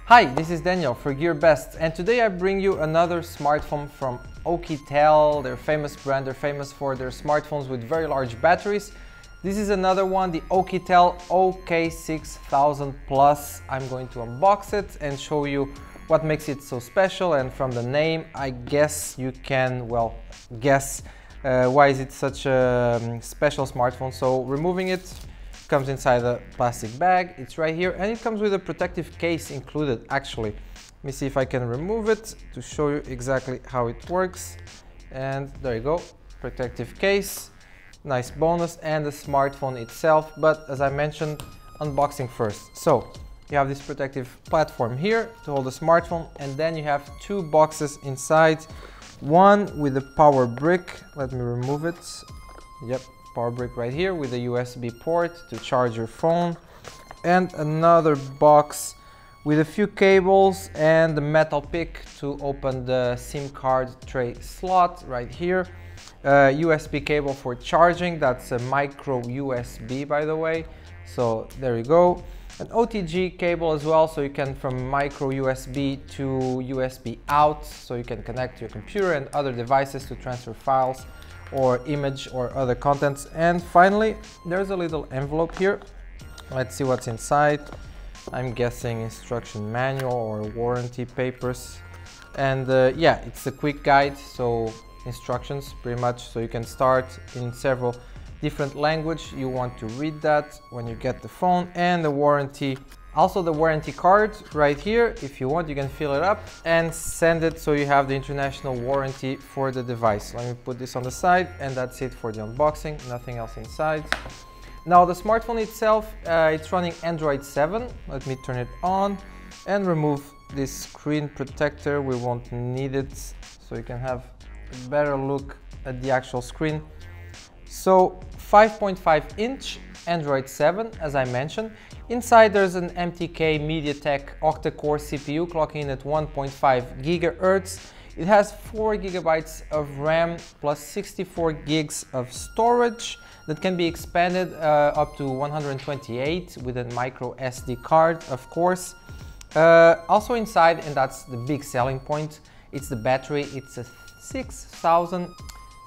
Hi, this is Daniel for GearBest, and today I bring you another smartphone from OUKITEL. They're a famous brand, they're famous for their smartphones with very large batteries. This is another one, the OUKITEL OK6000 Plus. I'm going to unbox it and show you what makes it so special, and from the name I guess you can, well, guess why is it such a special smartphone. So removing it, comes inside a plastic bag. It's right here, and it comes with a protective case included actually. Let me see if I can remove it to show you exactly how it works. And there you go, protective case, nice bonus, and the smartphone itself. But as I mentioned, unboxing first. So you have this protective platform here to hold the smartphone, and then you have two boxes inside. One with a power brick, let me remove it. Yep, power brick right here with a USB port to charge your phone, and another box with a few cables and the metal pick to open the SIM card tray slot right here. USB cable for charging, that's a micro USB by the way, so there you go. An OTG cable as well, so you can from micro USB to USB out, so you can connect to your computer and other devices to transfer files or image or other contents. And finally, there's a little envelope here. Let's see what's inside. I'm guessing instruction manual or warranty papers. And yeah, it's a quick guide, so instructions pretty much, so you can start in several different language you want to read that when you get the phone. And the warranty, also the warranty card right here. If you want, you can fill it up and send it, so you have the international warranty for the device. Let me put this on the side, and that's it for the unboxing, nothing else inside. Now the smartphone itself, it's running Android 7. Let me turn it on and remove this screen protector. We won't need it, so you can have a better look at the actual screen. So 5.5-inch Android 7, as I mentioned. Inside there's an MTK MediaTek octa-core CPU clocking in at 1.5 GHz. It has 4 GB of RAM plus 64 gigs of storage that can be expanded up to 128 with a micro SD card, of course. Also inside, and that's the big selling point, it's the battery. It's a 6000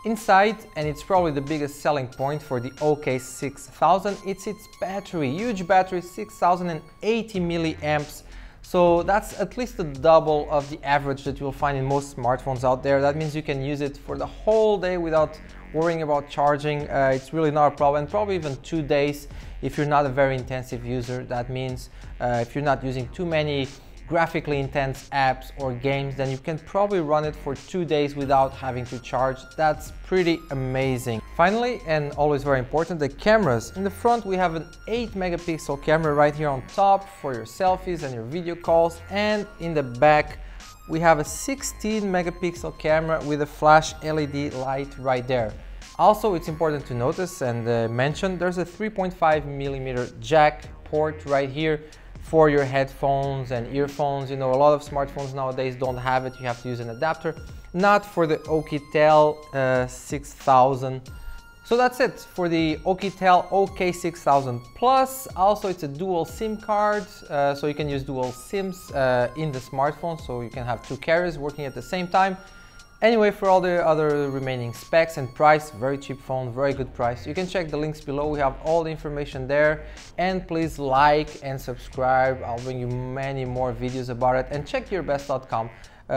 inside, and it's probably the biggest selling point for the OK6000. It's its battery, huge battery, 6080 milliamps. So that's at least the double of the average that you'll find in most smartphones out there. That means you can use it for the whole day without worrying about charging. It's really not a problem, probably even 2 days if you're not a very intensive user. That means if you're not using too many graphically intense apps or games, then you can probably run it for 2 days without having to charge. That's pretty amazing. Finally, and always very important, the cameras. In the front we have an 8 megapixel camera right here on top for your selfies and your video calls, and in the back we have a 16 megapixel camera with a flash LED light right there. Also, it's important to notice and mention there's a 3.5mm jack port right here for your headphones and earphones. You know, a lot of smartphones nowadays don't have it, you have to use an adapter. Not for the OUKITEL 6000. So that's it for the OUKITEL OK6000 Plus. Also, it's a dual SIM card, so you can use dual SIMs in the smartphone, so you can have two carriers working at the same time. Anyway, for all the other remaining specs and price, very cheap phone, very good price. You can check the links below, we have all the information there. And please like and subscribe, I'll bring you many more videos about it. And check GearBest.com.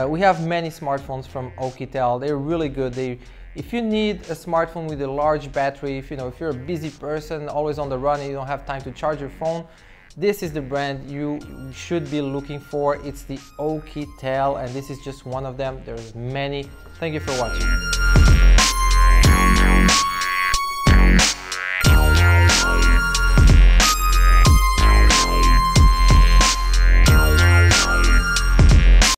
We have many smartphones from OUKITEL, they're really good. If you need a smartphone with a large battery, if you're a busy person, always on the run and you don't have time to charge your phone, this is the brand you should be looking for. It's the OUKITEL, and this is just one of them. There's many. Thank you for watching.